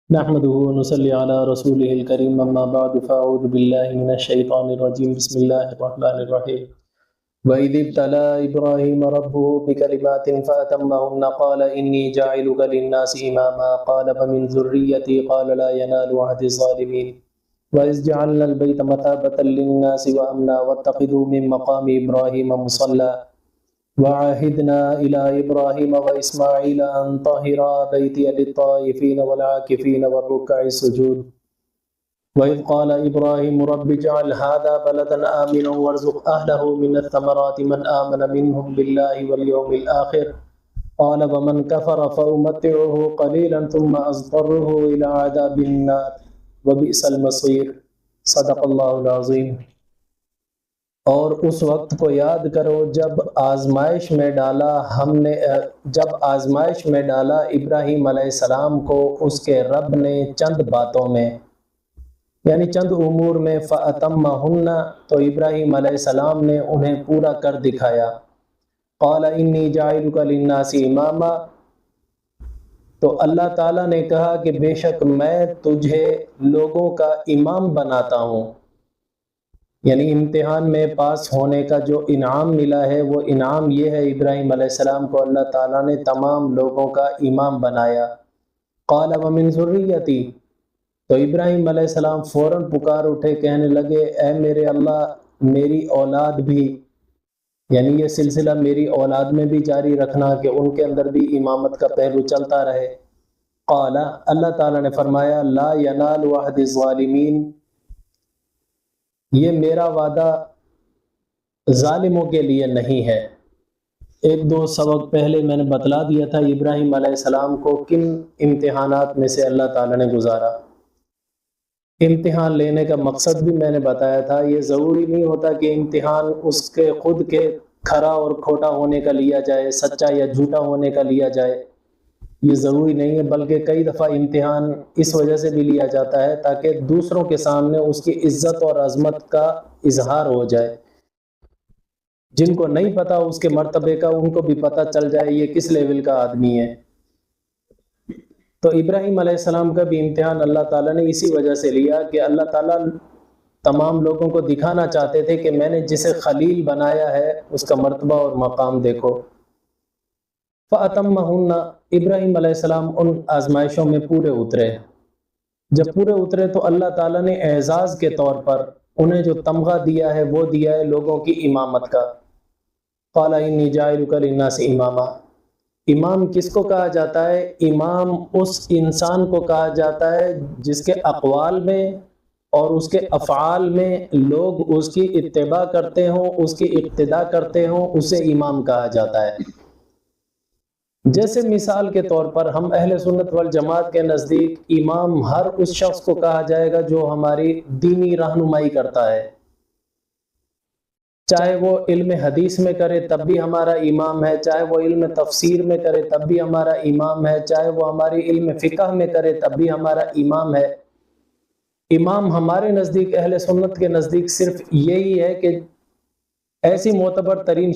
نحمده ونصلي على رسوله الكريم اما بعد فاعوذ بالله من الشيطان الرجيم بسم الله الرحمن الرحيم وإذ ابتلى إبراهيم ربه بكلمات فأتمهن قال إني جاعلك للناس إماما قال فمن ذريتي قال لا ينال عهد الظالمين وإذ جعلنا البيت مثابة للناس وأمنا واتخذوا من مقام إبراهيم مصلى وعهدنا إلى إبراهيم وإسماعيل أن طهرا بيتي للطائفين والعاكفين والركع السجود وإذ قال إبراهيم رب اجعل هذا بلدا آمنا وارزق أهله من الثمرات من آمن منهم بالله واليوم الآخر قال ومن كفر فأمتعه قليلا ثم أضطره إلى عذاب النار وبئس المصير صدق اللہ العظیم۔ اور اس وقت کو یاد کرو جب آزمائش میں ڈالا ابراہیم علیہ السلام کو اس کے رب نے چند باتوں میں یعنی چند امور میں فَأَتَمَّهُنَّ تو ابراہیم علیہ السلام نے انہیں پورا کر دکھایا۔ قَالَ إِنِّي جَاعِلُكَ لِلنَّاسِ إِمَامًا تو اللہ تعالیٰ نے کہا کہ بے شک میں تجھے لوگوں کا امام بناتا ہوں، یعنی امتحان میں پاس ہونے کا جو انعام ملا ہے وہ انعام یہ ہے ابراہیم علیہ السلام کو اللہ تعالیٰ نے تمام لوگوں کا امام بنایا۔ قال ومن ذریتی تو ابراہیم علیہ السلام فوراً پکار اٹھے، کہنے لگے اے میرے اللہ میری اولاد بھی، یعنی یہ سلسلہ میری اولاد میں بھی جاری رکھنا کہ ان کے اندر بھی امامت کا پہلو چلتا رہے۔ قال اللہ تعالیٰ نے فرمایا لا ینال عہد الظالمین یہ میرا وعدہ ظالموں کے لیے نہیں ہے۔ ایک دو سبق پہلے میں نے بتلا دیا تھا ابراہیم علیہ السلام کو کن امتحانات میں سے اللہ تعالیٰ نے گزارا۔ امتحان لینے کا مقصد بھی میں نے بتایا تھا، یہ ضروری نہیں ہوتا کہ امتحان اس کے خود کے کھرا اور کھوٹا ہونے کا لیا جائے، سچا یا جھوٹا ہونے کا لیا جائے، یہ ضروری نہیں ہے، بلکہ کئی دفعہ امتحان اس وجہ سے بھی لیا جاتا ہے تاکہ دوسروں کے سامنے اس کی عزت اور عظمت کا اظہار ہو جائے، جن کو نہیں پتا اس کے مرتبے کا ان کو بھی پتہ چل جائے یہ کس لیول کا آدمی ہے۔ تو ابراہیم علیہ السلام کا بھی امتحان اللہ تعالیٰ نے اسی وجہ سے لیا کہ اللہ تعالیٰ تمام لوگوں کو دکھانا چاہتے تھے کہ میں نے جسے خلیل بنایا ہے اس کا مرتبہ اور مقام دیکھو۔ فَأَتَمَّهُنَّ ابراہیم علیہ السلام ان آزمائشوں میں پورے اترے، جب پورے اترے تو اللہ تعالیٰ نے اعزاز کے طور پر انہیں جو تمغہ دیا ہے وہ دیا ہے لوگوں کی امامت کا۔ قَالَ إِنِّي جَاعِلُكَ لِلنَّاسِ إِمَامًا امام کس کو کہا جاتا ہے؟ امام اس انسان کو کہا جاتا ہے جس کے اقوال میں اور اس کے افعال میں لوگ اس کی اتباع کرتے ہوں، اس کی اقتداء کرتے ہوں، اسے امام کہا جاتا ہے۔ جیسے مثال کے طور پر ہم اہل سنت والجماعت کے نزدیک امام ہر اس شخص کو کہا جائے گا جو ہماری دینی رہنمائی کرتا ہے، چاہے وہ علم حدیث میں کرے تب بھی ہمارا امام ہے، چاہے وہ علم تفسیر میں کرے تب بھی ہمارا امام ہے، چاہے وہ ہماری علم فقہ میں کرے تب بھی ہمارا امام ہے۔ امام ہمارے نزدیک اہل سنت کے نزدیک صرف یہی ہے کہ ایسی معتبر ترین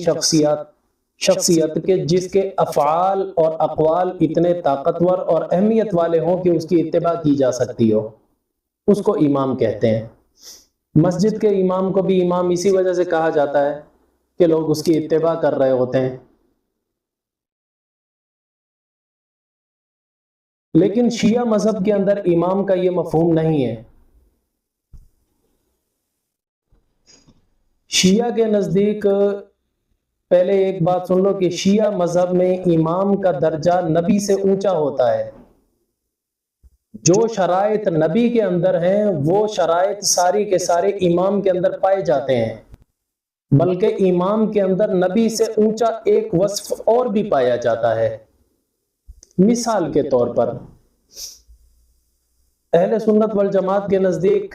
شخصیت کے جس کے افعال اور اقوال اتنے طاقتور اور اہمیت والے ہوں کہ اس کی اتباع کی جا سکتی ہو، اس کو امام کہتے ہیں۔ مسجد کے امام کو بھی امام اسی وجہ سے کہا جاتا ہے کہ لوگ اس کی اتباع کر رہے ہوتے ہیں۔ لیکن شیعہ مذہب کے اندر امام کا یہ مفہوم نہیں ہے۔ شیعہ کے نزدیک پہلے ایک بات سن لو کہ شیعہ مذہب میں امام کا درجہ نبی سے اونچا ہوتا ہے۔ جو شرائط نبی کے اندر ہیں وہ شرائط ساری کے سارے امام کے اندر پائے جاتے ہیں، بلکہ امام کے اندر نبی سے اونچا ایک وصف اور بھی پایا جاتا ہے۔ مثال کے طور پر اہل سنت والجماعت کے نزدیک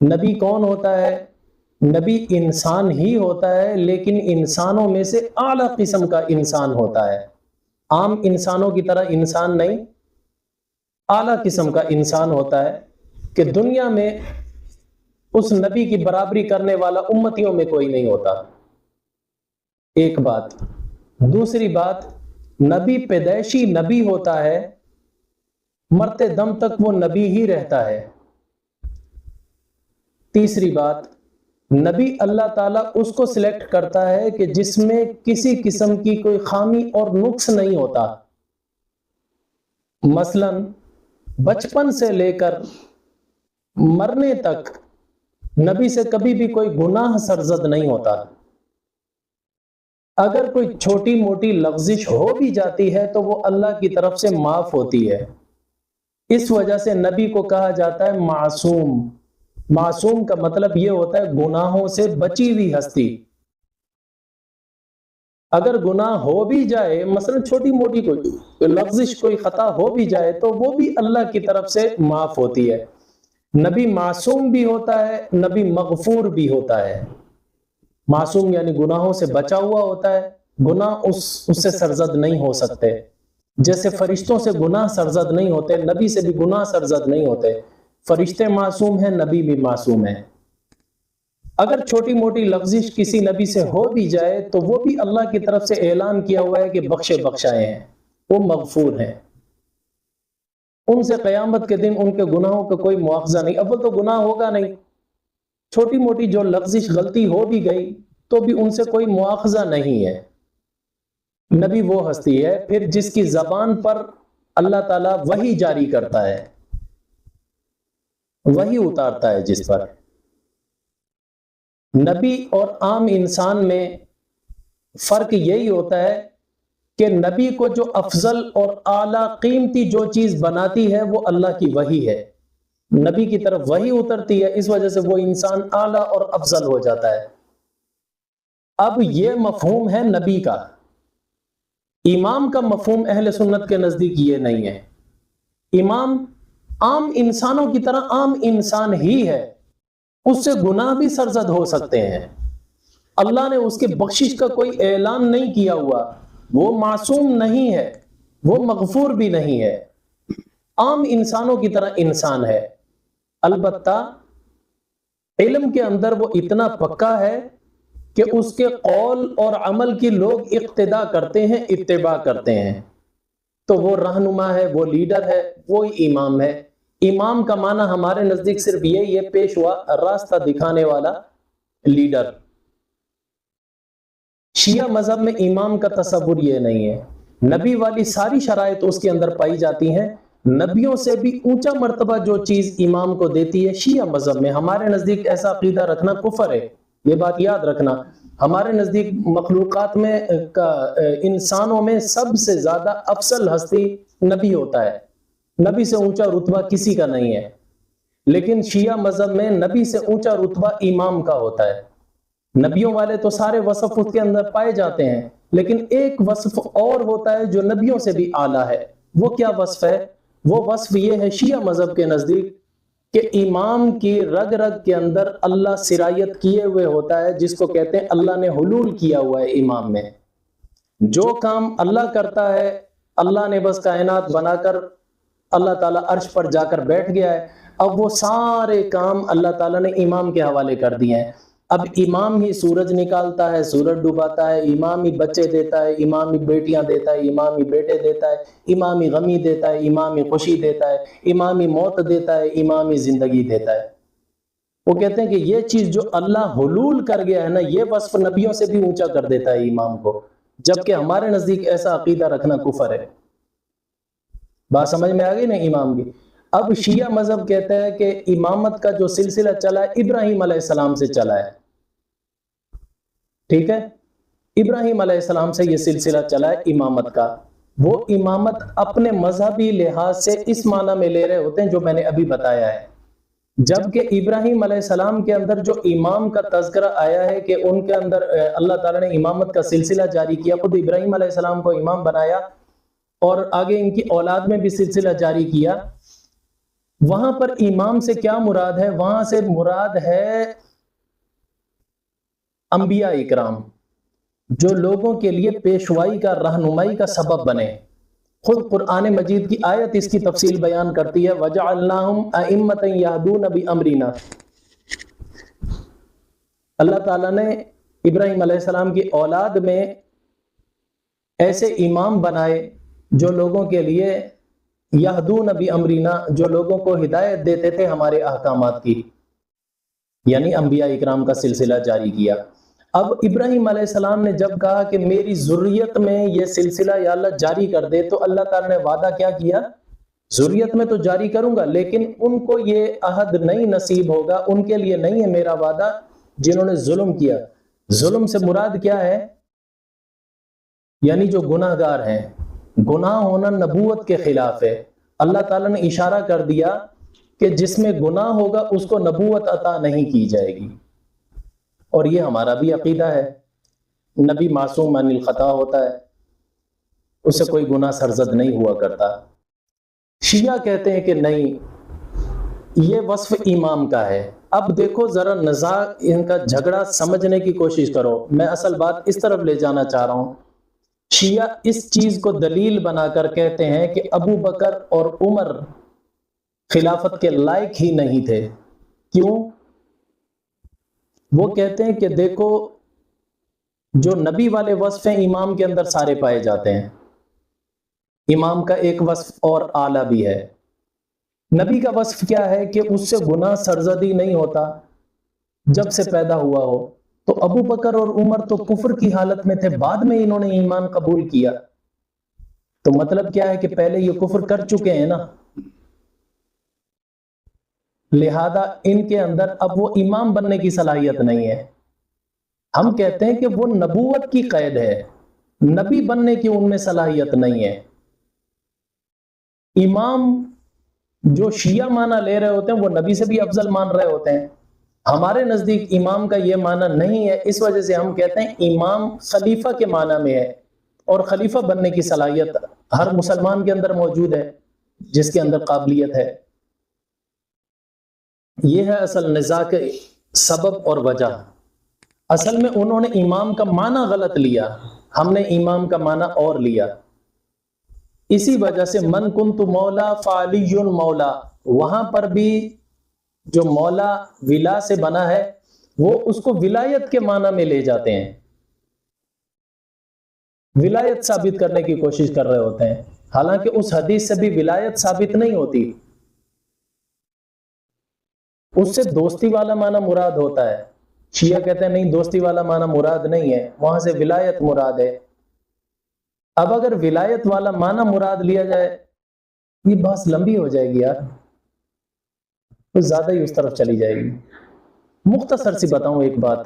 نبی کون ہوتا ہے؟ نبی انسان ہی ہوتا ہے، لیکن انسانوں میں سے اعلیٰ قسم کا انسان ہوتا ہے، عام انسانوں کی طرح انسان نہیں، اعلیٰ قسم کا انسان ہوتا ہے کہ دنیا میں اس نبی کی برابری کرنے والا امتیوں میں کوئی نہیں ہوتا۔ ایک بات۔ دوسری بات، نبی پیدائشی نبی ہوتا ہے مرتے دم تک وہ نبی ہی رہتا ہے۔ تیسری بات، نبی اللہ تعالیٰ اس کو سلیکٹ کرتا ہے کہ جس میں کسی قسم کی کوئی خامی اور نقص نہیں ہوتا۔ مثلا بچپن سے لے کر مرنے تک نبی سے کبھی بھی کوئی گناہ سرزد نہیں ہوتا۔ اگر کوئی چھوٹی موٹی لغزش ہو بھی جاتی ہے تو وہ اللہ کی طرف سے معاف ہوتی ہے۔ اس وجہ سے نبی کو کہا جاتا ہے معصوم۔ معصوم کا مطلب یہ ہوتا ہے گناہوں سے بچی ہوئی ہستی۔ اگر گناہ ہو بھی جائے، مثلا چھوٹی موٹی کوئی لغزش، کوئی خطا ہو بھی جائے تو وہ بھی اللہ کی طرف سے معاف ہوتی ہے۔ نبی معصوم بھی ہوتا ہے، نبی مغفور بھی ہوتا ہے۔ معصوم یعنی گناہوں سے بچا ہوا ہوتا ہے، گناہ اس سے سرزد نہیں ہو سکتے۔ جیسے فرشتوں سے گناہ سرزد نہیں ہوتے، نبی سے بھی گناہ سرزد نہیں ہوتے۔ فرشتے معصوم ہیں، نبی بھی معصوم ہیں۔ اگر چھوٹی موٹی لغزش کسی نبی سے ہو بھی جائے تو وہ بھی اللہ کی طرف سے اعلان کیا ہوا ہے کہ بخشے بخشائے ہیں، وہ مغفور ہیں۔ ان سے قیامت کے دن ان کے گناہوں کا کوئی مواخذہ نہیں۔ اول تو گناہ ہوگا نہیں، چھوٹی موٹی جو لغزش غلطی ہو بھی گئی تو بھی ان سے کوئی مواخذہ نہیں ہے۔ نبی وہ ہستی ہے پھر جس کی زبان پر اللہ تعالیٰ وحی جاری کرتا ہے، وحی اتارتا ہے جس پر۔ نبی اور عام انسان میں فرق یہی ہوتا ہے کہ نبی کو جو افضل اور اعلیٰ قیمتی جو چیز بناتی ہے وہ اللہ کی وحی ہے۔ نبی کی طرف وحی اترتی ہے، اس وجہ سے وہ انسان اعلیٰ اور افضل ہو جاتا ہے۔ اب یہ مفہوم ہے نبی کا۔ امام کا مفہوم اہل سنت کے نزدیک یہ نہیں ہے۔ امام عام انسانوں کی طرح عام انسان ہی ہے، اس سے گناہ بھی سرزد ہو سکتے ہیں۔ اللہ نے اس کے بخشش کا کوئی اعلان نہیں کیا ہوا، وہ معصوم نہیں ہے، وہ مغفور بھی نہیں ہے، عام انسانوں کی طرح انسان ہے۔ البتہ علم کے اندر وہ اتنا پکا ہے کہ اس کے قول اور عمل کی لوگ اقتدا کرتے ہیں، اتباع کرتے ہیں، تو وہ رہنما ہے، وہ لیڈر ہے، وہی امام ہے۔ امام کا معنی ہمارے نزدیک صرف یہ پیشوا، راستہ دکھانے والا، لیڈر۔ شیعہ مذہب میں امام کا تصور یہ نہیں ہے۔ نبی والی ساری شرائط اس کے اندر پائی جاتی ہیں، نبیوں سے بھی اونچا مرتبہ جو چیز امام کو دیتی ہے شیعہ مذہب میں۔ ہمارے نزدیک ایسا عقیدہ رکھنا کفر ہے، یہ بات یاد رکھنا۔ ہمارے نزدیک مخلوقات میں انسانوں میں سب سے زیادہ افضل ہستی نبی ہوتا ہے، نبی سے اونچا رتبہ کسی کا نہیں ہے۔ لیکن شیعہ مذہب میں نبی سے اونچا رتبہ امام کا ہوتا ہے۔ نبیوں والے تو سارے وصف اس کے اندر پائے جاتے ہیں، لیکن ایک وصف اور ہوتا ہے جو نبیوں سے بھی اعلیٰ ہے۔ وہ کیا وصف ہے؟ وہ وصف یہ ہے شیعہ مذہب کے نزدیک کہ امام کی رگ رگ کے اندر اللہ سرایت کیے ہوئے ہوتا ہے، جس کو کہتے ہیں اللہ نے حلول کیا ہوا ہے امام میں۔ جو کام اللہ کرتا ہے، اللہ نے بس کائنات بنا کر اللہ تعالیٰ عرش پر جا کر بیٹھ گیا ہے، اب وہ سارے کام اللہ تعالیٰ نے امام کے حوالے کر دیے ہیں۔ اب امام ہی سورج نکالتا ہے، سورج ڈوباتا ہے، امام ہی بچے دیتا ہے، امام ہی بیٹیاں دیتا ہے، امام ہی بیٹے دیتا ہے، امام ہی غمی دیتا ہے، امام ہی خوشی دیتا ہے، امام ہی موت دیتا ہے، امام ہی زندگی دیتا ہے۔ وہ کہتے ہیں کہ یہ چیز جو اللہ حلول کر گیا ہے نا، یہ وصف نبیوں سے بھی اونچا کر دیتا ہے امام کو، جبکہ ہمارے نزدیک ایسا عقیدہ رکھنا کفر ہے۔ بات سمجھ میں آ گئی نا امام کی؟ اب شیعہ مذہب کہتا ہے کہ امامت کا جو سلسلہ چلا ہے ابراہیم علیہ السلام سے چلا ہے، ٹھیک ہے؟ ابراہیم علیہ السلام سے یہ سلسلہ چلا ہے امامت کا۔ وہ امامت اپنے مذہبی لحاظ سے اس معنی میں لے رہے ہوتے ہیں جو میں نے ابھی بتایا ہے، جبکہ ابراہیم علیہ السلام کے اندر جو امام کا تذکرہ آیا ہے کہ ان کے اندر اللہ تعالیٰ نے امامت کا سلسلہ جاری کیا، خود ابراہیم علیہ السلام کو امام بنایا اور آگے ان کی اولاد میں بھی سلسلہ جاری کیا۔ وہاں پر امام سے کیا مراد ہے؟ وہاں سے مراد ہے انبیاء اکرام، جو لوگوں کے لیے پیشوائی کا، رہنمائی کا سبب بنے۔ خود قرآن مجید کی آیت اس کی تفصیل بیان کرتی ہے، وَجَعَلْنَاهُمْ أَئِمَّةً يَهْدُونَ بِأَمْرِنَا۔ اللہ تعالیٰ نے ابراہیم علیہ السلام کی اولاد میں ایسے امام بنائے جو لوگوں کے لیے یہدون بامرنا، جو لوگوں کو ہدایت دیتے تھے ہمارے احکامات کی، یعنی انبیاء اکرام کا سلسلہ جاری کیا۔ اب ابراہیم علیہ السلام نے جب کہا کہ میری ذریت میں یہ سلسلہ یا اللہ جاری کر دے، تو اللہ تعالیٰ نے وعدہ کیا کیا؟ ذریت میں تو جاری کروں گا، لیکن ان کو یہ عہد نہیں نصیب ہوگا، ان کے لیے نہیں ہے میرا وعدہ جنہوں نے ظلم کیا۔ ظلم سے مراد کیا ہے؟ یعنی جو گناہ گار ہیں۔ گناہ ہونا نبوت کے خلاف ہے۔ اللہ تعالیٰ نے اشارہ کر دیا کہ جس میں گناہ ہوگا اس کو نبوت عطا نہیں کی جائے گی، اور یہ ہمارا بھی عقیدہ ہے۔ نبی معصوم عن الخطا ہوتا ہے، اس سے کوئی گناہ سرزد نہیں ہوا کرتا۔ شیعہ کہتے ہیں کہ نہیں، یہ وصف امام کا ہے۔ اب دیکھو ذرا نزاع ان کا جھگڑا سمجھنے کی کوشش کرو، میں اصل بات اس طرف لے جانا چاہ رہا ہوں۔ شیعہ اس چیز کو دلیل بنا کر کہتے ہیں کہ ابو بکر اور عمر خلافت کے لائق ہی نہیں تھے۔ کیوں؟ وہ کہتے ہیں کہ دیکھو جو نبی والے وصف ہیں امام کے اندر سارے پائے جاتے ہیں۔ امام کا ایک وصف اور اعلیٰ بھی ہے۔ نبی کا وصف کیا ہے کہ اس سے گناہ سرزدی نہیں ہوتا جب سے پیدا ہوا ہو۔ تو ابو بکر اور عمر تو کفر کی حالت میں تھے، بعد میں انہوں نے ایمان قبول کیا، تو مطلب کیا ہے کہ پہلے یہ کفر کر چکے ہیں نا، لہذا ان کے اندر اب وہ امام بننے کی صلاحیت نہیں ہے۔ ہم کہتے ہیں کہ وہ نبوت کی قید ہے، نبی بننے کی ان میں صلاحیت نہیں ہے۔ امام جو شیعہ معنی لے رہے ہوتے ہیں وہ نبی سے بھی افضل مان رہے ہوتے ہیں۔ ہمارے نزدیک امام کا یہ معنی نہیں ہے، اس وجہ سے ہم کہتے ہیں امام خلیفہ کے معنی میں ہے، اور خلیفہ بننے کی صلاحیت ہر مسلمان کے اندر موجود ہے جس کے اندر قابلیت ہے۔ یہ ہے اصل نزاع کے سبب اور وجہ۔ اصل میں انہوں نے امام کا معنی غلط لیا، ہم نے امام کا معنی اور لیا۔ اسی وجہ سے من کنت مولا فعلی مولا، وہاں پر بھی جو مولا ولا سے بنا ہے وہ اس کو ولایت کے معنی میں لے جاتے ہیں، ولایت ثابت کرنے کی کوشش کر رہے ہوتے ہیں، حالانکہ اس حدیث سے بھی ولایت ثابت نہیں ہوتی، اس سے دوستی والا معنی مراد ہوتا ہے۔ شیعہ کہتے ہیں نہیں، دوستی والا معنی مراد نہیں ہے، وہاں سے ولایت مراد ہے۔ اب اگر ولایت والا معنی مراد لیا جائے، یہ بحث لمبی ہو جائے گی یار، تو زیادہ ہی اس طرف چلی جائے گی۔ مختصر سی بتاؤں ایک بات،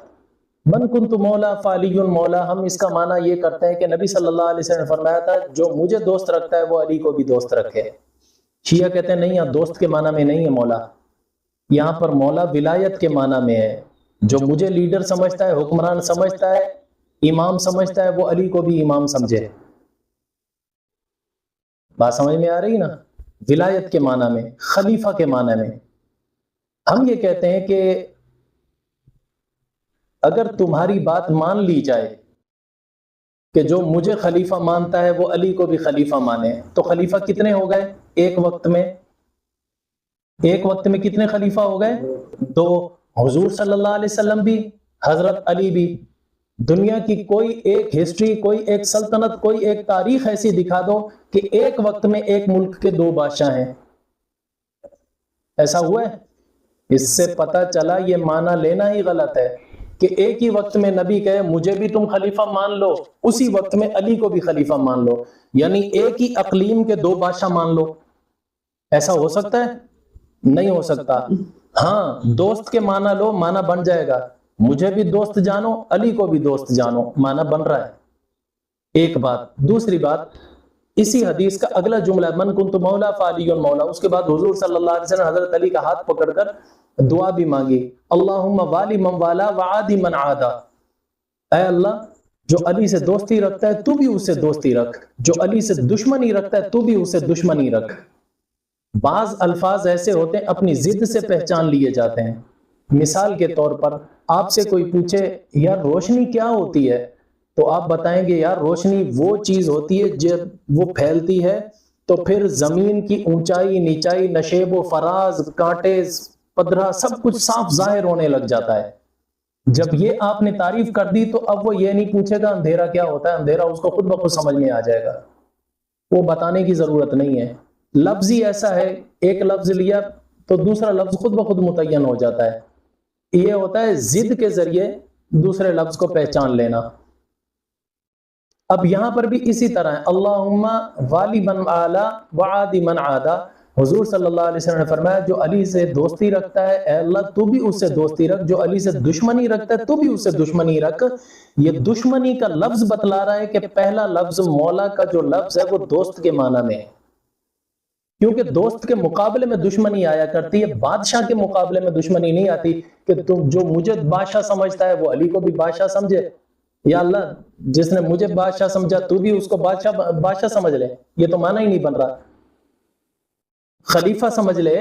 من کنت مولا فعلی مولا، ہم اس کا معنی یہ کرتے ہیں کہ نبی صلی اللہ علیہ وسلم نے فرمایا تھا جو مجھے دوست رکھتا ہے وہ علی کو بھی دوست رکھے۔ شیعہ کہتے ہیں نہیں، یہاں دوست کے معنی میں نہیں ہے مولا، یہاں پر مولا ولایت کے معنی میں ہے، جو مجھے لیڈر سمجھتا ہے، حکمران سمجھتا ہے، امام سمجھتا ہے، وہ علی کو بھی امام سمجھے۔ بات سمجھ میں آ رہی نا؟ ولایت کے معنی میں، خلیفہ کے معنی میں۔ ہم یہ کہتے ہیں کہ اگر تمہاری بات مان لی جائے کہ جو مجھے خلیفہ مانتا ہے وہ علی کو بھی خلیفہ مانے، تو خلیفہ کتنے ہو گئے ایک وقت میں؟ ایک وقت میں کتنے خلیفہ ہو گئے؟ دو، حضور صلی اللہ علیہ وسلم بھی، حضرت علی بھی۔ دنیا کی کوئی ایک ہسٹری، کوئی ایک سلطنت، کوئی ایک تاریخ ایسی دکھا دو کہ ایک وقت میں ایک ملک کے دو بادشاہ ہیں، ایسا ہوا ہے؟ اس سے پتہ چلا یہ معنی لینا ہی غلط ہے کہ ایک ہی وقت میں نبی کہے مجھے بھی تم خلیفہ مان لو، اسی وقت میں علی کو بھی خلیفہ مان لو، یعنی ایک ہی اقلیم کے دو بادشاہ مان لو۔ ایسا ہو سکتا ہے؟ نہیں ہو سکتا۔ ہاں، دوست کے معنی لو، معنی بن جائے گا، مجھے بھی دوست جانو، علی کو بھی دوست جانو، معنی بن رہا ہے۔ ایک بات۔ دوسری بات، اسی حدیث کا اگلا جملہ من کنت مولا فعلی مولا، اس کے بعد حضور صلی اللہ علیہ وسلم حضرت علی کا ہاتھ پکڑ کر دعا بھی مانگی، اللہم والی من والا وعادی من عادا، اے اللہ جو علی سے دوستی رکھتا ہے تو بھی اس سے دوستی رکھ، جو علی سے دشمنی رکھتا ہے تو بھی اس سے دشمنی رکھ۔ بعض الفاظ ایسے ہوتے ہیں اپنی ضد سے پہچان لیے جاتے ہیں۔ مثال کے طور پر آپ سے کوئی پوچھے یار روشنی کیا ہوتی ہے، تو آپ بتائیں گے یار روشنی وہ چیز ہوتی ہے جب وہ پھیلتی ہے تو پھر زمین کی اونچائی نیچائی، نشیب و فراز، کانٹے پدرا سب کچھ صاف ظاہر ہونے لگ جاتا ہے۔ جب یہ آپ نے تعریف کر دی تو اب وہ یہ نہیں پوچھے گا اندھیرا کیا ہوتا ہے، اندھیرا اس کو خود بخود سمجھ میں آ جائے گا، وہ بتانے کی ضرورت نہیں ہے۔ لفظ ہی ایسا ہے، ایک لفظ لیا تو دوسرا لفظ خود بخود متعین ہو جاتا ہے. یہ ہوتا ہے ضد کے ذریعے دوسرے لفظ کو پہچان لینا. اب یہاں پر بھی اسی طرح ہے، اللہم والی من آلا وعادی من عادا. حضور صلی اللہ علیہ وسلم نے فرمایا جو علی سے دوستی رکھتا ہے اے اللہ تو بھی اس سے دوستی رکھ، جو علی سے دشمنی رکھتا ہے تو بھی اس سے دشمنی رکھ. یہ دشمنی کا لفظ بتلا رہا ہے کہ پہلا لفظ مولا کا جو لفظ ہے وہ دوست کے معنی میں ہے، کیونکہ دوست کے مقابلے میں دشمنی آیا کرتی ہے، بادشاہ کے مقابلے میں دشمنی نہیں آتی کہ تم جو مجھے بادشاہ سمجھتا ہے وہ علی کو بھی بادشاہ سمجھے. یا اللہ جس نے مجھے بادشاہ سمجھا تو بھی اس کو بادشاہ سمجھ لے، یہ تو معنی ہی نہیں بن رہا. خلیفہ سمجھ لے،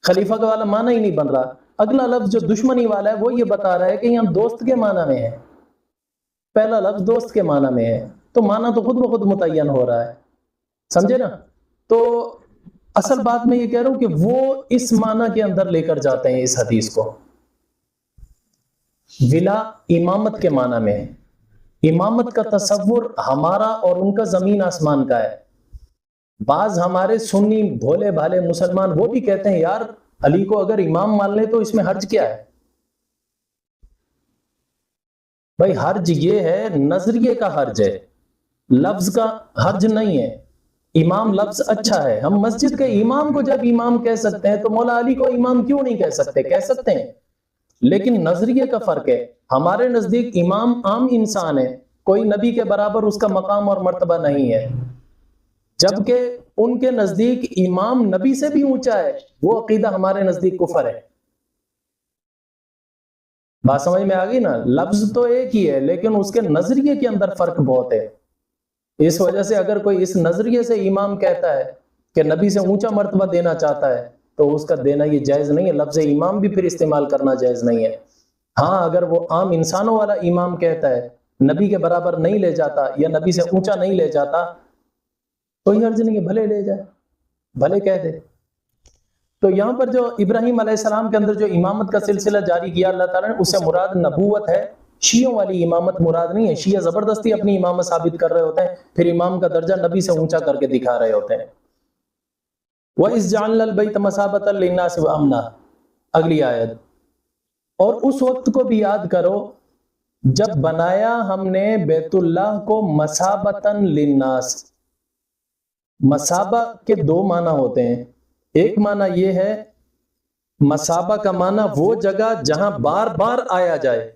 خلیفہ کا والا معنی ہی نہیں بن رہا. اگلا لفظ جو دشمنی والا ہے وہ یہ بتا رہا ہے کہ یہاں دوست کے معنی میں ہے، پہلا لفظ دوست کے معنی میں ہے تو معنی تو خود بخود متعین ہو رہا ہے. سمجھے نا؟ تو اصل بات میں یہ کہہ رہا ہوں کہ وہ اس معنی کے اندر لے کر جاتے ہیں اس حدیث کو. ولا امامت کے معنی میں ہے. امامت کا تصور ہمارا اور ان کا زمین آسمان کا ہے. بعض ہمارے سنی بھولے بھالے مسلمان وہ بھی کہتے ہیں یار علی کو اگر امام مان لیں تو اس میں حرج کیا ہے؟ بھائی حرج یہ ہے نظریے کا حرج ہے، لفظ کا حرج نہیں ہے. امام لفظ اچھا ہے، ہم مسجد کے امام کو جب امام کہہ سکتے ہیں تو مولا علی کو امام کیوں نہیں کہہ سکتے؟ کہہ سکتے ہیں، لیکن نظریے کا فرق ہے. ہمارے نزدیک امام عام انسان ہے، کوئی نبی کے برابر اس کا مقام اور مرتبہ نہیں ہے، جبکہ ان کے نزدیک امام نبی سے بھی اونچا ہے. وہ عقیدہ ہمارے نزدیک کفر ہے. بات سمجھ میں آ گئی نا؟ لفظ تو ایک ہی ہے لیکن اس کے نظریے کے اندر فرق بہت ہے. اس وجہ سے اگر کوئی اس نظریے سے امام کہتا ہے کہ نبی سے اونچا مرتبہ دینا چاہتا ہے تو اس کا دینا یہ جائز نہیں ہے. لفظ امام بھی پھر استعمال کرنا جائز نہیں ہے. ہاں اگر وہ عام انسانوں والا امام کہتا ہے، نبی کے برابر نہیں لے جاتا یا نبی سے اونچا نہیں لے جاتا، کوئی حرج نہیں ہے، بھلے لے جائے، بھلے کہہ دے. تو یہاں پر جو ابراہیم علیہ السلام کے اندر جو امامت کا سلسلہ جاری کیا اللہ تعالیٰ نے، اس سے مراد نبوت ہے، شیعوں والی امامت مراد نہیں ہے. شیعہ زبردستی اپنی امامت ثابت کر رہے ہوتے ہیں، پھر امام کا درجہ نبی سے اونچا کر کے دکھا رہے ہوتے ہیں. وَإِذْ جَعَلْنَا الْبَيْتَ مَثَابَةً لِلنَّاسِ وَأَمْنًا. اگلی آیت، اور اس وقت کو بھی یاد کرو جب بنایا ہم نے بیت اللہ کو مثابۃً للناس. مثابہ کے دو معنی ہوتے ہیں. ایک معنی یہ ہے، مثابہ کا معنی وہ جگہ جہاں بار بار آیا جائے.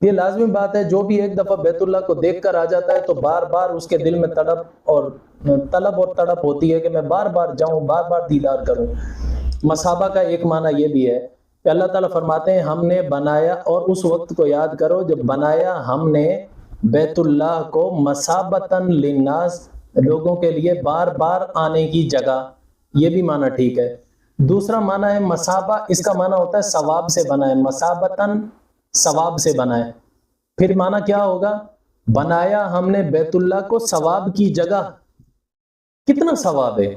یہ لازمی بات ہے، جو بھی ایک دفعہ بیت اللہ کو دیکھ کر آ جاتا ہے تو بار بار اس کے دل میں طلب اور تڑپ ہوتی ہے کہ میں بار بار جاؤں، بار بار دیدار کروں. مثابہ کا ایک معنی یہ بھی ہے کہ اللہ تعالیٰ فرماتے ہیں ہم نے بنایا، اور اس وقت کو یاد کرو جب بنایا ہم نے بیت اللہ کو مثابۃً للناس، لوگوں کے لیے بار بار آنے کی جگہ. یہ بھی معنی ٹھیک ہے. دوسرا معنی ہے مثابہ، اس کا معنی ہوتا ہے ثواب سے بنائے، مثابۃً ثواب سے بنائے. پھر معنی کیا ہوگا؟ بنایا ہم نے بیت اللہ کو ثواب کی جگہ. کتنا ثواب ہے،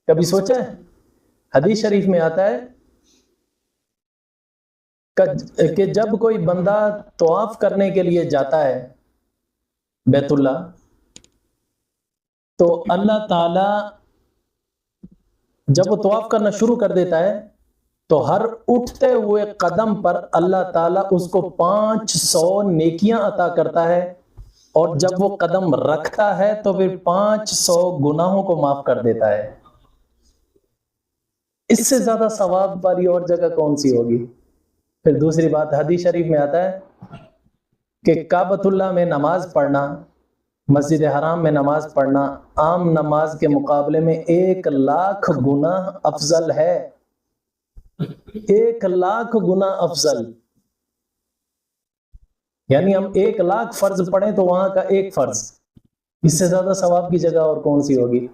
کبھی سوچا ہے؟ حدیث شریف میں آتا ہے کہ جب کوئی بندہ طواف کرنے کے لیے جاتا ہے بیت اللہ تو اللہ تعالی جب وہ طواف کرنا شروع کر دیتا ہے تو ہر اٹھتے ہوئے قدم پر اللہ تعالیٰ اس کو 500 نیکیاں عطا کرتا ہے، اور جب وہ قدم رکھتا ہے تو پھر 500 گناہوں کو معاف کر دیتا ہے. اس سے زیادہ ثواب والی اور جگہ کون سی ہوگی؟ پھر دوسری بات، حدیث شریف میں آتا ہے کہ کعبۃ اللہ میں نماز پڑھنا، مسجد حرام میں نماز پڑھنا عام نماز کے مقابلے میں 1,00,000 گنا افضل ہے. 1,00,000 گنا افضل. یعنی ہم 1,00,000 فرض پڑھیں تو وہاں کا ایک فرض. اس سے زیادہ ثواب کی جگہ اور کون سی ہوگی؟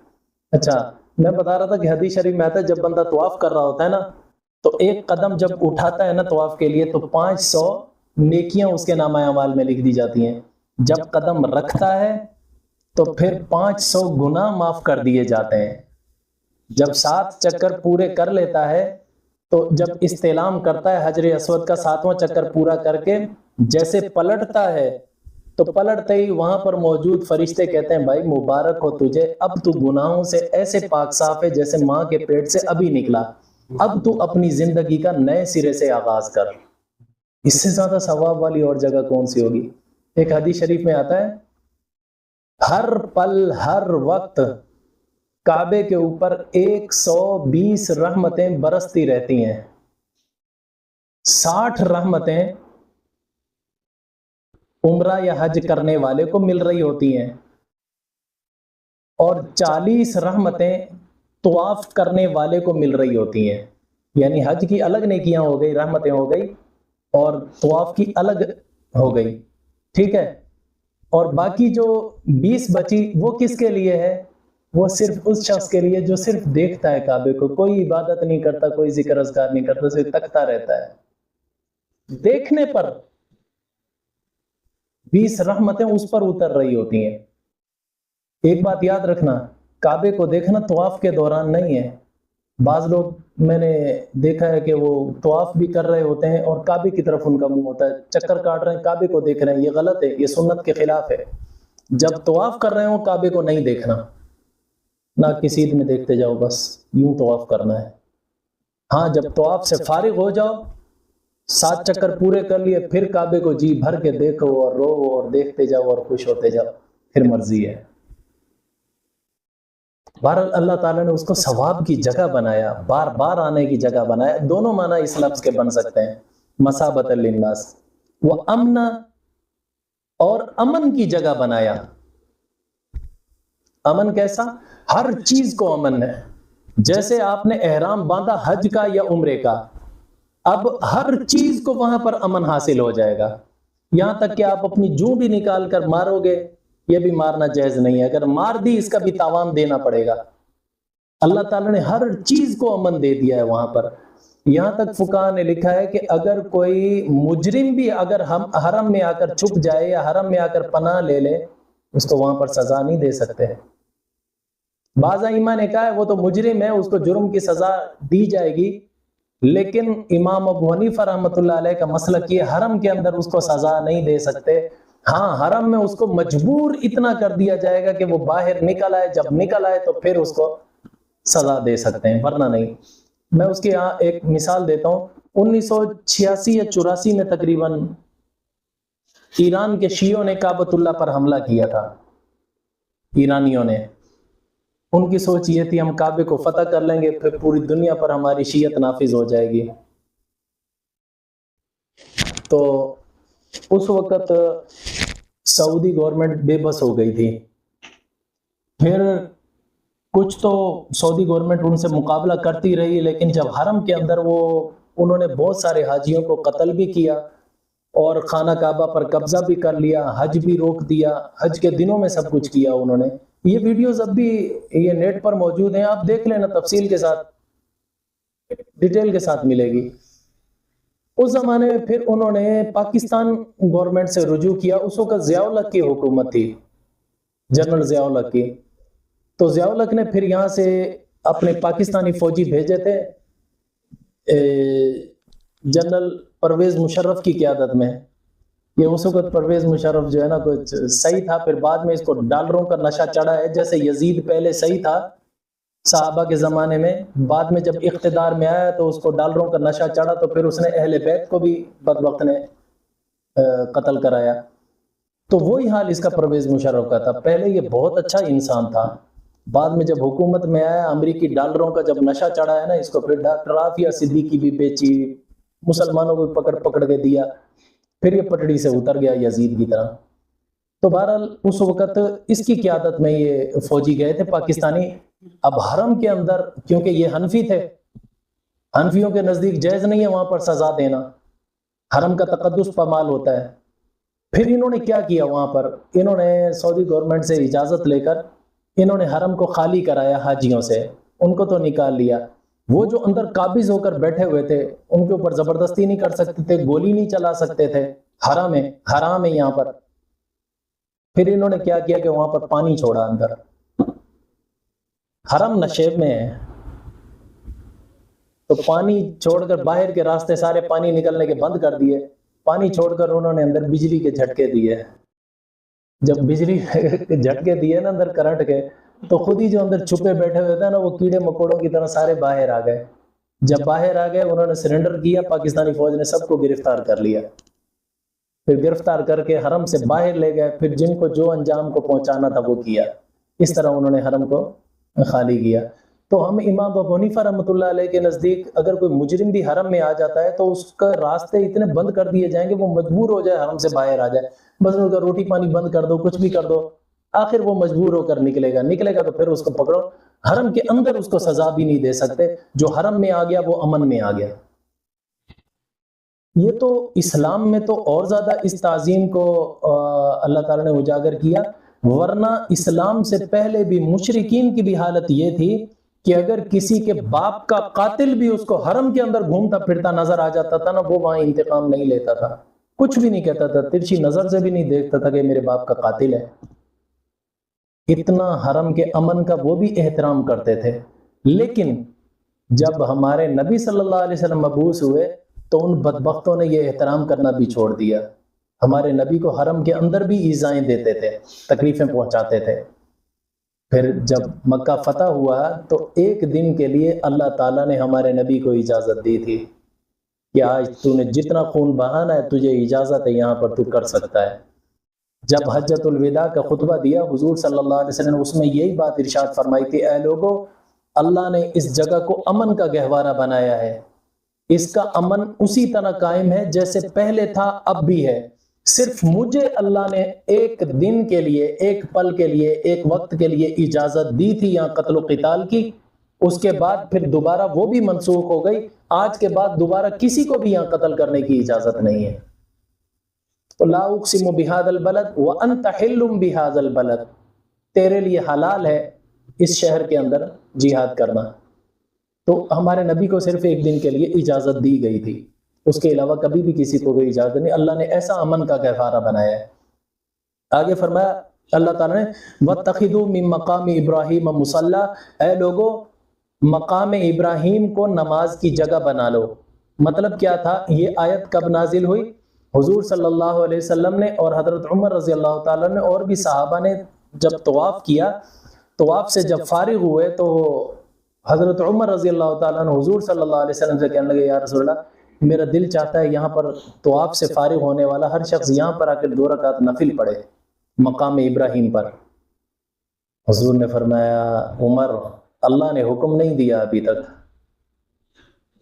اچھا میں بتا رہا تھا کہ حدیث شریف میں آتا ہے جب بندہ طواف کر رہا ہوتا ہے نا تو ایک قدم جب اٹھاتا ہے نا طواف کے لیے تو 500 نیکیاں اس کے نامہ اعمال میں لکھ دی جاتی ہیں. جب قدم رکھتا ہے تو پھر 500 گناہ معاف کر دیے جاتے ہیں. جب 7 چکر پورے کر لیتا ہے تو جب استعلام کرتا ہے حجر اسود کا 7واں چکر پورا کر کے جیسے پلٹتا ہے تو پلٹتے ہی وہاں پر موجود فرشتے کہتے ہیں بھائی مبارک ہو تجھے، اب تو گناہوں سے ایسے پاک صاف ہے جیسے ماں کے پیٹ سے ابھی نکلا، اب تو اپنی زندگی کا نئے سرے سے آغاز کر۔ اس سے زیادہ ثواب والی اور جگہ کون سی ہوگی؟ ایک حدیث شریف میں آتا ہے ہر پل ہر وقت کعبے کے اوپر 120 رحمتیں برستی رہتی ہیں، 60 رحمتیں عمرہ یا حج کرنے والے کو مل رہی ہوتی ہیں، اور 40 رحمتیں طواف کرنے والے کو مل رہی ہوتی ہیں۔ یعنی حج کی الگ نیکیاں ہو گئی، رحمتیں ہو گئی، اور طواف کی الگ ہو گئی، ٹھیک ہے؟ اور باقی جو 20 بچی وہ کس کے لیے ہے؟ وہ صرف اس شخص کے لیے جو صرف دیکھتا ہے کعبے کو، کوئی عبادت نہیں کرتا، کوئی ذکر اذکار نہیں کرتا، صرف تکتا رہتا ہے۔ دیکھنے پر 20 رحمتیں اس پر اتر رہی ہوتی ہیں۔ ایک بات یاد رکھنا، کعبے کو دیکھنا طواف کے دوران نہیں ہے۔ بعض لوگ میں نے دیکھا ہے کہ وہ طواف بھی کر رہے ہوتے ہیں اور کعبے کی طرف ان کا منہ ہوتا ہے، چکر کاٹ رہے ہیں کعبے کو دیکھ رہے ہیں، یہ غلط ہے، یہ سنت کے خلاف ہے۔ جب طواف کر رہے ہوں کعبے کو نہیں دیکھنا، نہ کسی عید میں دیکھتے جاؤ، بس یوں طواف کرنا ہے۔ ہاں جب طواف سے فارغ ہو جاؤ، 7 چکر پورے کر لیے، پھر کعبے کو جی بھر کے دیکھو اور رو اور دیکھتے جاؤ اور خوش ہوتے جاؤ، پھر مرضی ہے۔ بہرحال اللہ تعالیٰ نے اس کو ثواب کی جگہ بنایا، بار بار آنے کی جگہ بنایا۔ دونوں معنی اس لفظ کے بن سکتے ہیں، مثابۃ للناس، وہ امن اور امن کی جگہ بنایا۔ امن کیسا؟ ہر چیز کو امن ہے۔ جیسے آپ نے احرام باندھا حج کا یا عمرے کا، اب ہر چیز کو وہاں پر امن حاصل ہو جائے گا، یہاں تک کہ آپ اپنی جوں بھی نکال کر مارو گے، یہ بھی مارنا جائز نہیں ہے، اگر مار دی اس کا بھی تاوان دینا پڑے گا۔ اللہ تعالیٰ نے ہر چیز کو امن دے دیا ہے وہاں پر۔ یہاں تک فقہاء نے لکھا ہے کہ اگر کوئی مجرم بھی اگر ہم حرم میں آ کر چھپ جائے یا حرم میں آ کر پناہ لے لے، اس کو وہاں پر سزا نہیں دے سکتے۔ بعض ائمہ نے کہا ہے وہ تو مجرم ہے، اس کو جرم کی سزا دی جائے گی، لیکن امام ابو حنیفہ رحمۃ اللہ علیہ کا مسلک یہ حرم کے اندر اس کو سزا نہیں دے سکتے۔ ہاں حرم میں اس کو مجبور اتنا کر دیا جائے گا کہ وہ باہر نکل آئے، جب نکل آئے تو پھر اس کو سزا دے سکتے ہیں، ورنہ نہیں۔ میں اس کی یہاں ایک مثال دیتا ہوں۔ 1986 یا 84 میں تقریباً ایران کے شیعوں نے کعبۃ اللہ پر حملہ کیا تھا، ایرانیوں نے۔ ان کی سوچ یہ تھی ہم کعبے کو فتح کر لیں گے، پھر پوری دنیا پر ہماری شیعت نافذ ہو جائے گی۔ تو اس وقت سعودی گورنمنٹ بے بس ہو گئی تھی۔ پھر کچھ تو سعودی گورنمنٹ ان سے مقابلہ کرتی رہی، لیکن جب حرم کے اندر انہوں نے بہت سارے حاجیوں کو قتل بھی کیا اور خانہ کعبہ پر قبضہ بھی کر لیا، حج بھی روک دیا، حج کے دنوں میں سب کچھ کیا انہوں نے۔ یہ ویڈیوز اب بھی یہ نیٹ پر موجود ہیں، آپ دیکھ لینا، تفصیل کے ساتھ ڈیٹیل کے ساتھ ملے گی۔ اس زمانے میں پھر انہوں نے پاکستان گورنمنٹ سے رجوع کیا۔ اس وقت ضیاء الحق کی حکومت تھی، جنرل ضیاء الحق کی۔ تو ضیاء الحق نے پھر یہاں سے اپنے پاکستانی فوجی بھیجے تھے جنرل پرویز مشرف کی قیادت میں۔ یہ اس وقت پرویز مشرف جو ہے نا کچھ صحیح تھا، پھر بعد میں اس کو ڈالروں کا نشہ چڑھا ہے، جیسے یزید پہلے صحیح تھا صحابہ کے زمانے میں، بعد میں جب اقتدار میں آیا تو اس کو ڈالروں کا نشہ چڑھا، تو پھر اس نے اہل بیت کو بھی بدبخت نے قتل کرایا۔ تو وہی حال اس کا پرویز مشرف کا تھا۔ پہلے یہ بہت اچھا انسان تھا، بعد میں جب حکومت میں آیا، امریکی ڈالروں کا جب نشہ چڑھا ہے نا اس کو، پھر ڈاکٹر عافیہ صدیقی بھی بیچی، مسلمانوں کو پکڑ کے دیا، پھر یہ پٹڑی سے اتر گیا یزید کی طرح۔ تو بہرحال اس وقت اس کی قیادت میں یہ فوجی گئے تھے پاکستانی۔ اب حرم کے اندر کیونکہ یہ حنفی تھے، حنفیوں کے نزدیک جائز نہیں ہے وہاں پر سزا دینا، حرم کا تقدس پامال ہوتا ہے۔ پھر انہوں نے کیا کیا وہاں پر، انہوں نے سعودی گورنمنٹ سے اجازت لے کر انہوں نے حرم کو خالی کرایا حاجیوں سے، ان کو تو نکال لیا۔ وہ جو اندر قابض ہو کر بیٹھے ہوئے تھے ان کے اوپر زبردستی نہیں کر سکتے تھے، گولی نہیں چلا سکتے تھے، حرم ہے یہاں پر۔ پھر انہوں نے کیا کیا کہ وہاں پر پانی چھوڑا اندر، حرم نشیب میں ہے تو پانی چھوڑ کر باہر کے راستے سارے پانی نکلنے کے بند کر دیے، پانی چھوڑ کر انہوں نے اندر بجلی کے جھٹکے دیے۔ جب بجلی جھٹکے دیے نا اندر کرنٹ کے، تو خود ہی جو اندر چھپے بیٹھے ہوئے تھے نا وہ کیڑے مکوڑوں کی طرح سارے باہر آ گئے. جب باہر آ گئے انہوں نے سرنڈر کیا، پاکستانی فوج نے سب کو گرفتار کر لیا. پھر گرفتار کر کے حرم سے باہر لے گئے، پھر جن کو جو انجام کو پہنچانا تھا وہ کیا. اس طرح انہوں نے حرم کو خالی کیا. تو ہم امام ابو حنیفہ رحمۃ اللہ علیہ کے نزدیک اگر کوئی مجرم بھی حرم میں آ جاتا ہے تو اس کا راستے اتنے بند کر دیے جائیں گے وہ مجبور ہو جائے حرم سے باہر آ جائے. بس ان کا روٹی پانی بند کر دو، کچھ بھی کر دو، آخر وہ مجبور ہو کر نکلے گا تو پھر اس کو پکڑو. حرم کے اندر اس کو سزا بھی نہیں دے سکتے. جو حرم میں آ گیا وہ امن میں آ گیا. یہ تو اسلام میں تو اور زیادہ اس تعظیم کو اللہ تعالیٰ نے اجاگر کیا، ورنہ اسلام سے پہلے بھی مشرکین کی بھی حالت یہ تھی کہ اگر کسی کے باپ کا قاتل بھی اس کو حرم کے اندر گھومتا پھرتا نظر آ جاتا تھا نا، وہ وہاں انتقام نہیں لیتا تھا، کچھ بھی نہیں کہتا تھا، ترچھی نظر سے بھی نہیں دیکھتا تھا کہ میرے باپ کا قاتل ہے. اتنا حرم کے امن کا وہ بھی احترام کرتے تھے. لیکن جب ہمارے نبی صلی اللہ علیہ وسلم مبعوث ہوئے تو ان بدبختوں نے یہ احترام کرنا بھی چھوڑ دیا. ہمارے نبی کو حرم کے اندر بھی ایذائیں دیتے تھے، تکلیفیں پہنچاتے تھے. پھر جب مکہ فتح ہوا تو ایک دن کے لیے اللہ تعالیٰ نے ہمارے نبی کو اجازت دی تھی کہ آج تو نے جتنا خون بہانا ہے تجھے اجازت ہے، یہاں پر تو کر سکتا ہے. جب حجۃ الوداع کا خطبہ دیا حضور صلی اللہ علیہ وسلم نے اس میں یہی بات ارشاد فرمائی تھی، اے لوگو، اللہ نے اس جگہ کو امن کا گہوارہ بنایا ہے. اس کا امن اسی طرح قائم ہے جیسے پہلے تھا، اب بھی ہے. صرف مجھے اللہ نے ایک دن کے لیے، ایک پل کے لیے، ایک وقت کے لیے اجازت دی تھی یہاں قتل و قتال کی. اس کے بعد پھر دوبارہ وہ بھی منسوخ ہو گئی. آج کے بعد دوبارہ کسی کو بھی یہاں قتل کرنے کی اجازت نہیں ہے. لا اقسم بہذا البلد وانت حل بہذا البلد، تیرے لیے حلال ہے اس شہر کے اندر جہاد کرنا. تو ہمارے نبی کو صرف ایک دن کے لیے اجازت دی گئی تھی، اس کے علاوہ کبھی بھی کسی کو کوئی اجازت نہیں. اللہ نے ایسا امن کا گہوارہ بنایا ہے. آگے فرمایا اللہ تعالیٰ نے وَاتَّخِذُوا مِن مَقَامِ إِبْرَاهِيمَ مُصَلَّى، اے لوگو مقام ابراہیم کو نماز کی جگہ بنا لو. مطلب کیا تھا؟ یہ آیت کب نازل ہوئی؟ حضور صلی اللہ علیہ وسلم نے اور حضرت عمر رضی اللہ تعالیٰ نے اور بھی صحابہ نے جب طواف کیا، طواف سے جب فارغ ہوئے تو حضرت عمر رضی اللہ تعالیٰ نے حضور صلی اللہ علیہ وسلم سے کہنے لگے، یا رسول اللہ، میرا دل چاہتا ہے یہاں پر طواف سے فارغ ہونے والا ہر شخص یہاں پر آ کر 2 رکعت نفل پڑھے مقام ابراہیم پر. حضور نے فرمایا، عمر، اللہ نے حکم نہیں دیا ابھی تک،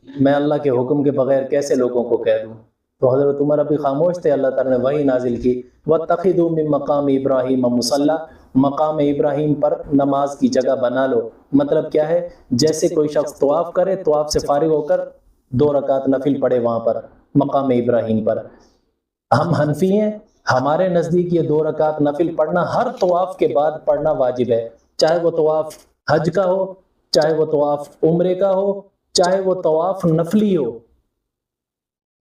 میں اللہ کے حکم کے بغیر کیسے لوگوں کو کہہ دوں؟ تو حضرت عمر ابھی خاموش تھے. اللہ تعالیٰ نے وحی نازل کی، وَاتَّخِذُوا مِن مَقَامِ إِبْرَاهِيمَ مُصَلَّى، مقام ابراہیم پر نماز کی جگہ بنا لو. مطلب کیا ہے؟ جیسے کوئی شخص طواف کرے، طواف سے فارغ ہو کر 2 رکعت نفل پڑھے وہاں پر مقام ابراہیم پر. ہم حنفی ہیں، ہمارے نزدیک یہ 2 رکعت نفل پڑھنا ہر طواف کے بعد پڑھنا واجب ہے، چاہے وہ طواف حج کا ہو، چاہے وہ طواف عمرے کا ہو، چاہے وہ طواف نفلی ہو.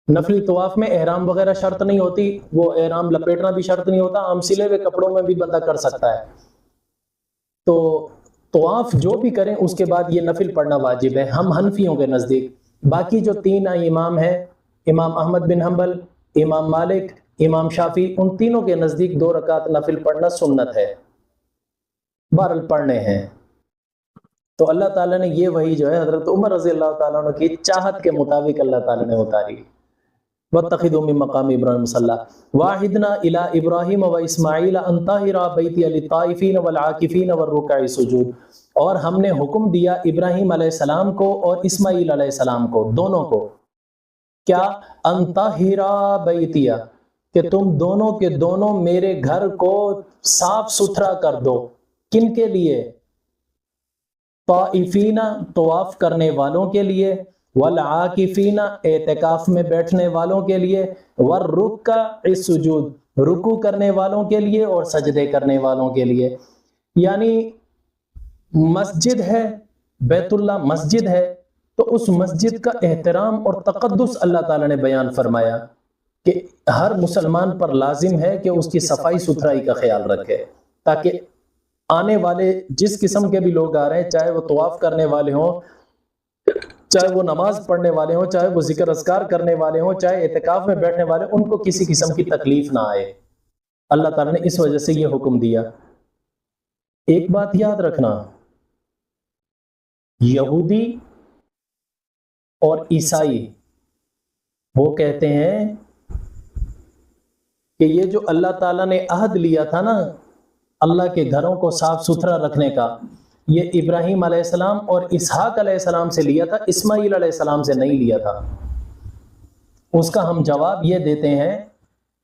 نفلی طواف میں احرام وغیرہ شرط نہیں ہوتی، وہ احرام لپیٹنا بھی شرط نہیں ہوتا، عام سلے ہوئے کپڑوں میں بھی بندہ کر سکتا ہے. تو طواف جو بھی کریں اس کے بعد یہ نفل پڑھنا واجب ہے ہم حنفیوں کے نزدیک. باقی جو 3 امام ہیں، امام احمد بن حنبل، امام مالک، امام شافعی، ان تینوں کے نزدیک 2 رکعت نفل پڑھنا سنت ہے، بہرحال پڑھنے ہیں. تو اللہ تعالیٰ نے یہ وحی جو ہے حضرت عمر رضی اللہ تعالیٰ عنہ کی چاہت کے مطابق اللہ تعالیٰ نے اتاری. وَاتَّخِذُوا مِن مَقَامِ إِبْرَاهِيمَ مُصَلَّى وَعَهِدْنَا إِلَىٰ إِبْرَاهِيمَ وَإِسْمَاعِيلَ أَن طَهِّرَا بَيْتِيَ لِلطَّائِفِينَ وَالْعَاكِفِينَ وَالرُّكَّعِ السُّجُودِ، اور ہم نے حکم دیا ابراہیم علیہ السلام کو اور اسماعیل علیہ السلام کو، دونوں کو، کیا؟ أَن طَهِّرَا بَيْتِيَ، کہ تم دونوں کے دونوں میرے گھر کو صاف ستھرا کر دو. کن کے لیے؟ طائفین، طواف کرنے والوں کے لیے، والعاکفین، اعتکاف میں بیٹھنے والوں کے لیے، والرکع السجود، رکوع کرنے والوں کے لیے اور سجدے کرنے والوں کے لیے. یعنی مسجد ہے، بیت اللہ مسجد ہے، تو اس مسجد کا احترام اور تقدس اللہ تعالیٰ نے بیان فرمایا کہ ہر مسلمان پر لازم ہے کہ اس کی صفائی ستھرائی کا خیال رکھے، تاکہ آنے والے جس قسم کے بھی لوگ آ رہے ہیں، چاہے وہ طواف کرنے والے ہوں، چاہے وہ نماز پڑھنے والے ہوں، چاہے وہ ذکر اذکار کرنے والے ہوں، چاہے اعتکاف میں بیٹھنے والے، ان کو کسی قسم کی تکلیف نہ آئے. اللہ تعالیٰ نے اس وجہ سے یہ حکم دیا۔ ایک بات یاد رکھنا، یہودی اور عیسائی وہ کہتے ہیں کہ یہ جو اللہ تعالیٰ نے عہد لیا تھا نا اللہ کے گھروں کو صاف ستھرا رکھنے کا، یہ ابراہیم علیہ السلام اور اسحاق علیہ السلام سے لیا تھا، اسماعیل علیہ السلام سے نہیں لیا تھا۔ اس کا ہم جواب یہ دیتے ہیں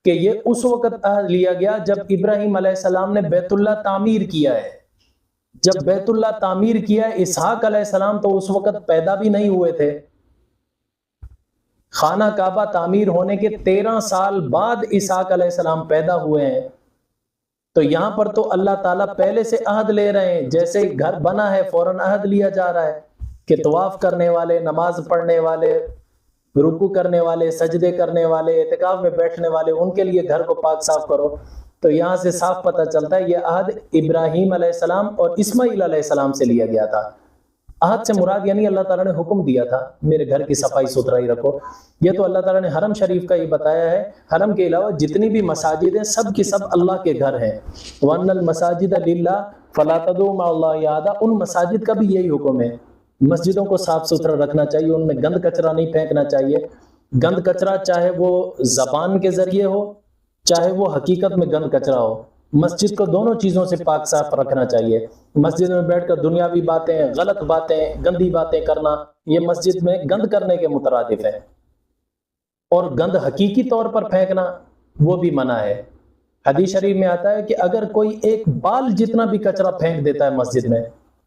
کہ یہ اس وقت عہد لیا گیا جب ابراہیم علیہ السلام نے بیت اللہ تعمیر کیا ہے۔ جب بیت اللہ تعمیر کیا ہے، اسحاق علیہ السلام تو اس وقت پیدا بھی نہیں ہوئے تھے۔ خانہ کعبہ تعمیر ہونے کے 13 سال بعد اسحاق علیہ السلام پیدا ہوئے ہیں۔ تو یہاں پر تو اللہ تعالیٰ پہلے سے عہد لے رہے ہیں، جیسے گھر بنا ہے فوراً عہد لیا جا رہا ہے کہ طواف کرنے والے، نماز پڑھنے والے، رکوع کرنے والے، سجدے کرنے والے، اعتکاف میں بیٹھنے والے، ان کے لیے گھر کو پاک صاف کرو۔ تو یہاں سے صاف پتہ چلتا ہے یہ عہد ابراہیم علیہ السلام اور اسماعیل علیہ السلام سے لیا گیا تھا۔ عہد سے مراد یعنی اللہ تعالیٰ نے حکم دیا تھا میرے گھر کی صفائی ستھرائی رکھو۔ یہ تو اللہ تعالیٰ نے حرم شریف کا ہی بتایا ہے۔ حرم کے علاوہ جتنی بھی مساجد ہیں سب کی سب اللہ کے گھر ہیں۔ وَأَنَّ الْمَسَاجِدَ لِلَّهِ فَلَا تَدْعُوا مَعَ اللَّهِ أَحَدًا، ان مساجد کا بھی یہی حکم ہے۔ مسجدوں کو صاف ستھرا رکھنا چاہیے، ان میں گند کچرا نہیں پھینکنا چاہیے۔ گند کچرا چاہے وہ زبان کے ذریعے ہو چاہے وہ حقیقت میں گند کچرا ہو، مسجد کو دونوں چیزوں سے پاک صاف رکھنا چاہیے۔ مسجد میں بیٹھ کر دنیاوی باتیں، غلط باتیں، گندی باتیں کرنا، یہ مسجد میں گند کرنے کے مترادف ہے۔ اور گند حقیقی طور پر پھینکنا وہ بھی منع ہے۔ حدیث شریف میں آتا ہے کہ اگر کوئی ایک بال جتنا بھی کچرا پھینک دیتا ہے مسجد میں،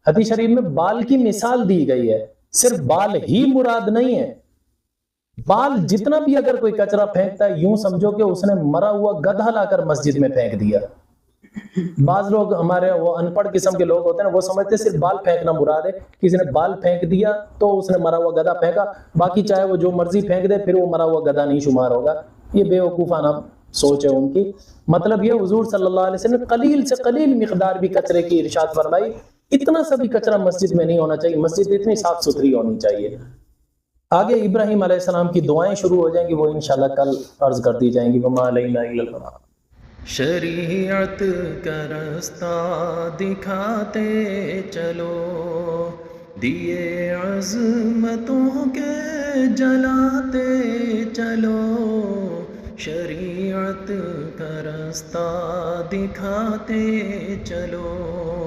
حدیث شریف میں بال کی مثال دی گئی ہے، صرف بال ہی مراد نہیں ہے، بال جتنا بھی اگر کوئی کچرا پھینکتا ہے یوں سمجھو کہ اس نے مرا ہوا گدھا لا کر مسجد میں پھینک دیا۔ بعض لوگ ہمارے وہ ان پڑھ قسم کے لوگ ہوتے ہیں وہ سمجھتے ہیں صرف بال پھینکنا مراد ہے، کسی نے بال پھینک دیا تو اس نے مرا ہوا گدھا پھینکا، باقی چاہے وہ جو مرضی پھینک دے پھر وہ مرا ہوا گدھا نہیں شمار ہوگا۔ یہ بے وقوفانہ سوچ ہے ان کی۔ مطلب یہ حضور صلی اللہ علیہ وسلم نے قلیل سے قلیل مقدار بھی کچرے کی ارشاد فرمائی، اتنا سا بھی کچرا مسجد میں نہیں ہونا چاہیے، مسجد اتنی صاف ستھری ہونی چاہیے۔ آگے ابراہیم علیہ السلام کی دعائیں شروع ہو جائیں گی، وہ انشاءاللہ کل عرض کر دی جائیں گی۔ وما علینا الا البلاغ۔ شریعت کا راستہ دکھاتے چلو، دیے عظمتوں کے جلاتے چلو، شریعت کا راستہ دکھاتے چلو۔